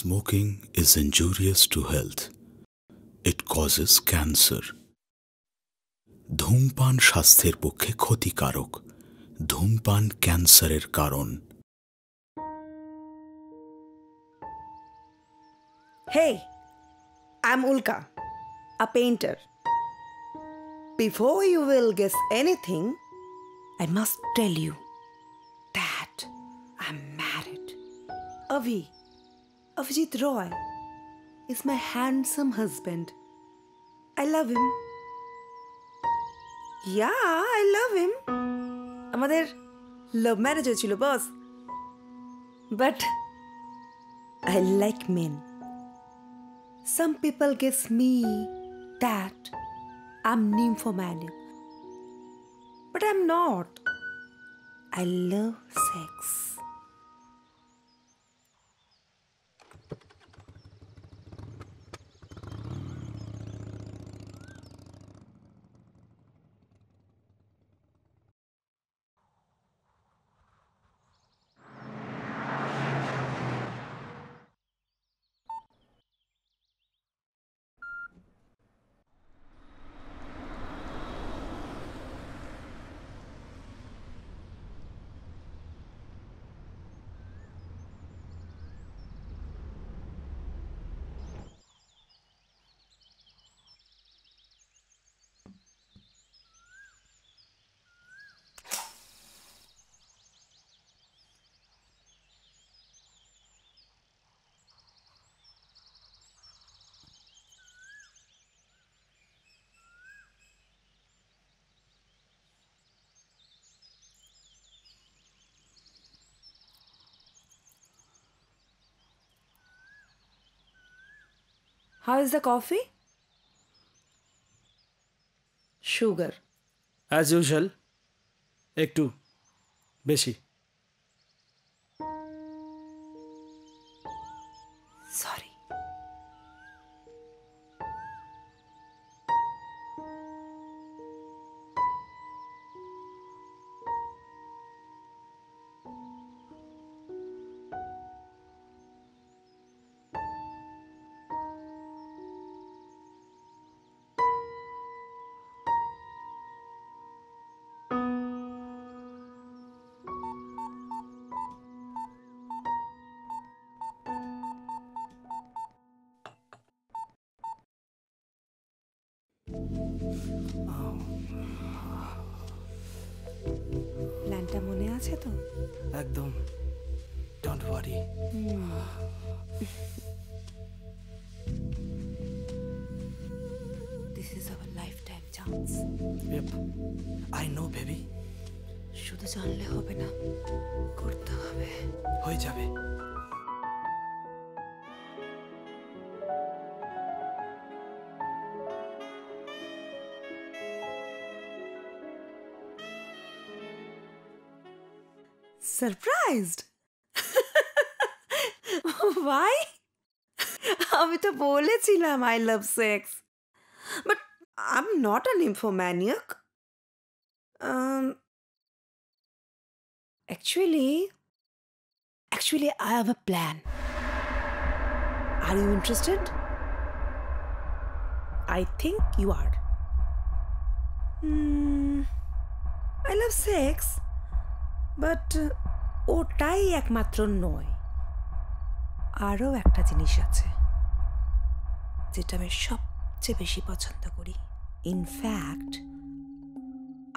Smoking is injurious to health. It causes cancer. ধূমপান স্বাস্থ্যের পক্ষে ক্ষতিকারক। ধূমপান ক্যান্সারের কারণ। Hey, I'm Ulka, a painter. Before you will guess anything, I must tell you that I'm married. Avijit Roy is my handsome husband. I love him. Yeah, I love him. আমাদের love marriage হয়েছিল boss. But I like men. Some people guess me that I'm nymphomaniac. But I'm not. I love sex. How is the coffee? Sugar. As usual, একটু বেশি। Sorry. প্ল্যানটা মনে আছে তো? একদম। Don't worry. This is our lifetime chance. Yep. I know, baby. শুধু জানলে হবে না, করতে হবে। হয়ে যাবে। Surprised? Why? আমি তো বলেছিলাম I love sex. But I'm not a nymphomaniac. Actually, I have a plan. Are you interested? I think you are. I love sex, but ওটাই একমাত্র নয়। আরও একটা জিনিস আছে যেটা আমি সবচেয়ে বেশি পছন্দ করি। ইনফ্যাক্ট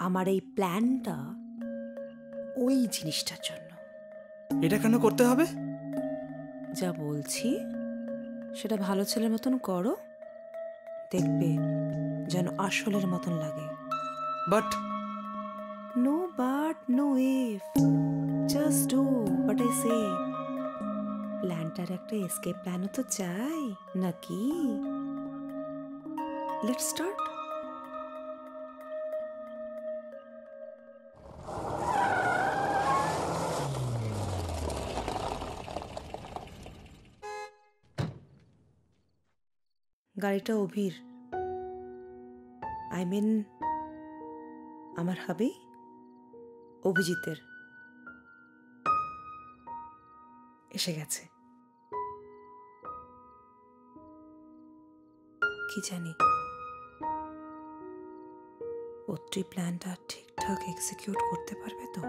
আমার এই প্ল্যানটা ওই জিনিসটার জন্য। এটা কেন করতে হবে? যা বলছি সেটা ভালো ছেলের মতন করো, দেখবে যেন আসলের মতন লাগে। But No but, no if. Just do what I say. প্ল্যানটার একটা এসকেপ প্ল্যানও তো চাই নাকি? Let's start. গাড়িটা অভির, I mean আমার হাবি অভিজিতের। এসে গেছে। কি জানি অত্রি প্ল্যানটা ঠিকঠাক এক্সিকিউট করতে পারবে তো?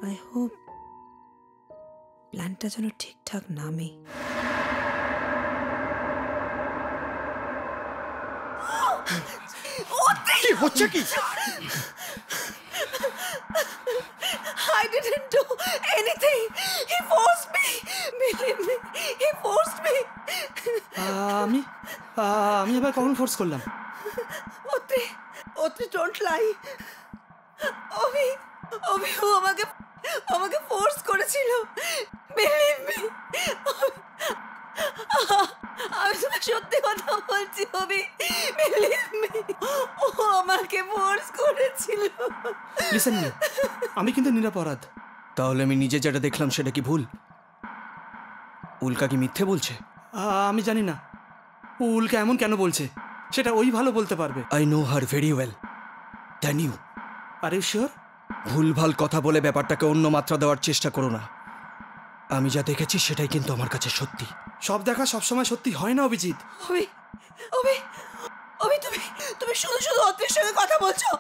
আই হোপ প্ল্যানটা যেন ঠিকঠাক নামে। কি হচ্ছে কি? I didn't do anything. He forced me. Believe me, he forced me. আমি আবার কখন ফোর্স করলাম? Otri, don't lie. অভি ও আমাকে ফোর্স করেছিল। Believe me. আমি তোমাকে সত্যি কথা বলছি অভি। Believe me. ও আমাকে ফোর্স করেছিল। লিসেন মি, আমি কিন্তু নিরপরাধ। তাহলে আমি নিজে যেটা দেখলাম সেটা কি ভুল? উল্কা কি মিথ্যে বলছে? আমি জানি না ও উল্কা এমন কেন বলছে, সেটা ওই ভালো বলতে পারবে। I know her very well than you. Are you sure? ভুলভাল কথা বলে ব্যাপারটাকে অন্য মাত্রা দেওয়ার চেষ্টা করো না। আমি যা দেখেছি সেটাই কিন্তু আমার কাছে সত্যি। সব দেখা সবসময় সত্যি হয় না অভিজিৎ। অভি তুমি শুধু অত্রির সঙ্গে কথা বলছো।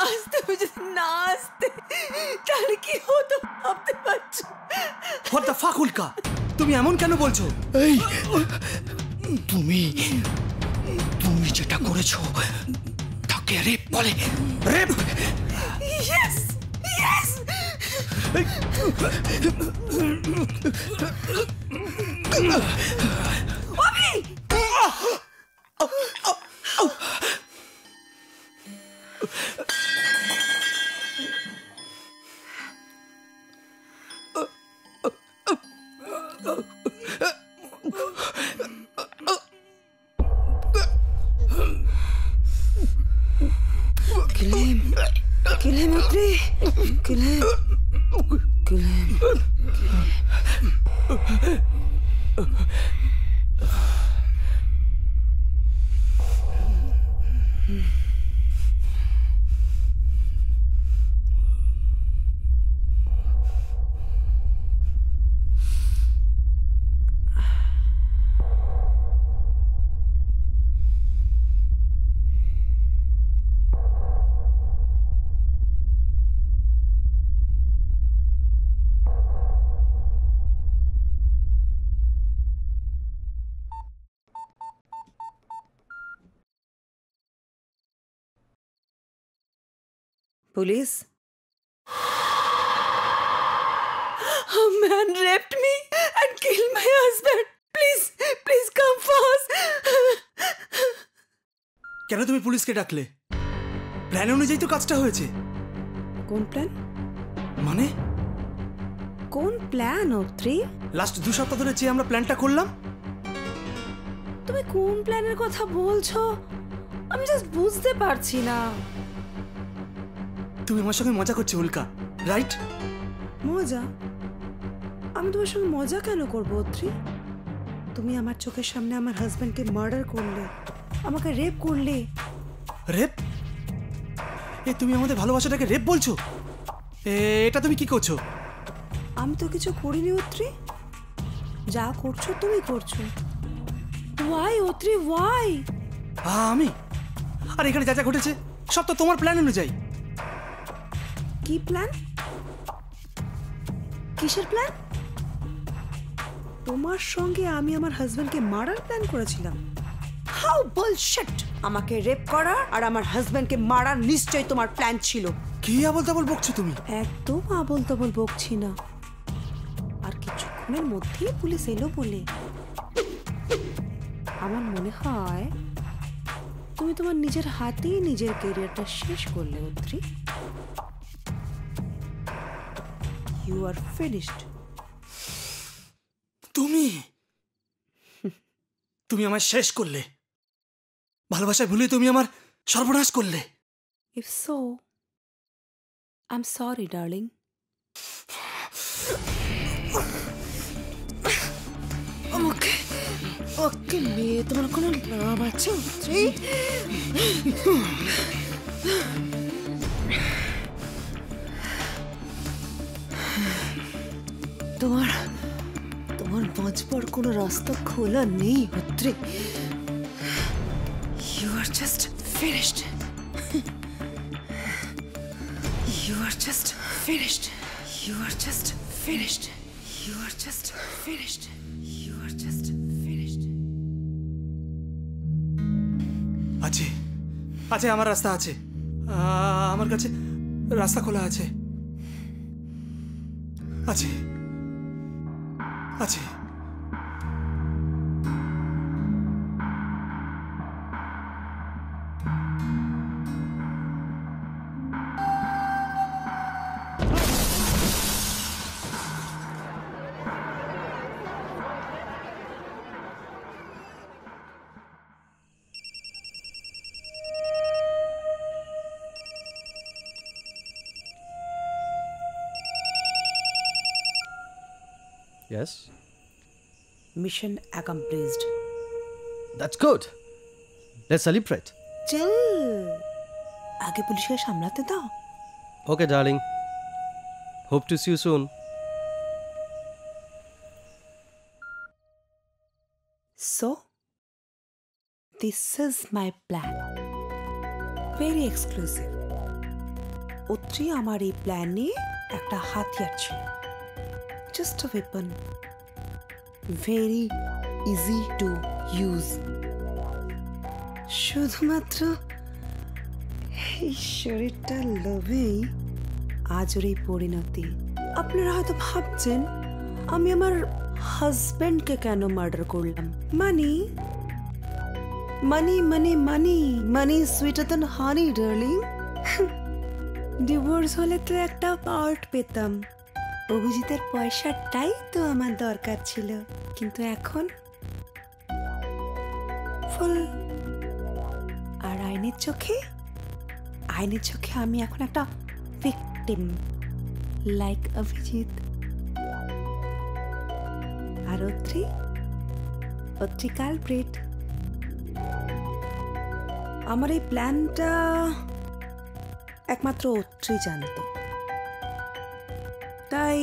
আজ তুমি যদি না আসতে তাহলে কি হতো ভাবতে পারছো? হোয়াট দ্য ফাক উল্কা, তুমি এমন কেন বলছো? এই তুমি যেটা করেছো তাকে রেপ বলে। Rape? Yes yes. Abhi Kill him, Otri. Kill him. Police? A man raped me and killed my husband. Please come fast. কেন তুমি পুলিশকে ডাকলে? প্ল্যান অনুযায়ী তো কাজটা হয়েছে। কোন প্ল্যান? মানে কোন প্ল্যান অত্রি? লাস্ট 2 সপ্তাহ ধরে যে আমরা প্ল্যানটা করলাম। তুমি কোন প্ল্যানের কথা বলছো? আমি জাস্ট বুঝতে পারছি না। তুমি আমার সঙ্গে মজা করছো উল্কা, রাইট? মজা? আমি তোমার সঙ্গে মজা কেন করবো অত্রি? তুমি আমার চোখের সামনে আমার হাজবেন্ডকে মার্ডার করলে, আমাকে রেপ করলে। রেপ? তুমি আমাদের ভালোবাসাটাকে রেপ বলছো? এটা তুমি কি করছো? আমি তো কিছু করিনি অত্রি, যা করছো তুমি করছো। Why Atri why? আমি? আর এখানে যা যা ঘটেছে সব তো তোমার প্ল্যান অনুযায়ী। কি প্ল্যান? কিসের প্ল্যান? তোমার সঙ্গে আমি আমার হাজবেন্ডকে মারার প্ল্যান করেছিলাম। How bullshit! আমাকে রেপ করা আর আমার হাজবেন্ডকে মারার নিশ্চয়ই তোমার প্ল্যান ছিল। কি আবল তাবল বকছো তুমি? একদম আবল তাবল বকছি না। আর কিছুক্ষণের মধ্যেই পুলিশ এলো বলে আমার মনে হয় তুমি তোমার নিজের হাতেই নিজের ক্যারিয়ারটা শেষ করলে অত্রি। You R finished. তুমি আমার শেষ করলে। ভালোবাসায় ভুলে তুমি আমার সর্বনাশ করলে। If so, I'm sorry, darling. ওকে মেয়ে তোমার কোনো নাম আছে? তোমার তোমার বাঁচবার কোনো রাস্তা খোলা নেই Atri. You are just finished. You are just finished. You are just finished. You are just finished. You are just finished. আছে আছে, আমার রাস্তা আছে, আমার কাছে রাস্তা খোলা আছে, আছে আছে। Yes, mission accomplished. that's good. Let's celebrate. চল, আগে পুলিশকে সামলাতে দাও। Okay, darling. Hope to see you soon. So, this is my plan. Very exclusive. Atri আমার এই প্ল্যানে একটা হাতিয়ার ছিল। Just a weapon. Very easy to use. শুধুমাত্র এই শরীরটার লোভেই আজ ওর এই পরিণতি। আপনারা হয়তো ভাবছেন আমি আমার হাজবেন্ডকে কেন মার্ডার করলাম। মানি মানি মানি মানি মানি সুইটার দ্যান হানি ডার্লিং। ডিভোর্স হলে তো একটা পার্ট পেতাম, অভিজিতের পয়সাটাই তো আমার দরকার ছিল, কিন্তু এখন ফুল। আর আইনের চোখে আমি এখন একটা ভিকটিম, লাইক অভিজিৎ। আর অত্রি কালপ্রিট। আমার এই প্ল্যানটা একমাত্র অত্রি জানতো, তাই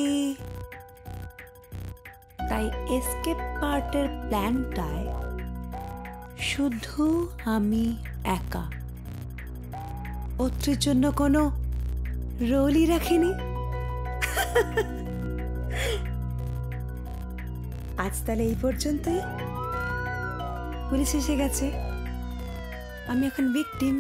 এসকেপ পার্টের প্ল্যানটায় শুধু আমি একা, অত্রির জন্য কোনো রোলই রাখিনি। আজ তাহলে এই পর্যন্তই। পুলিশ এসে গেছে, আমি এখন ভিকটিম।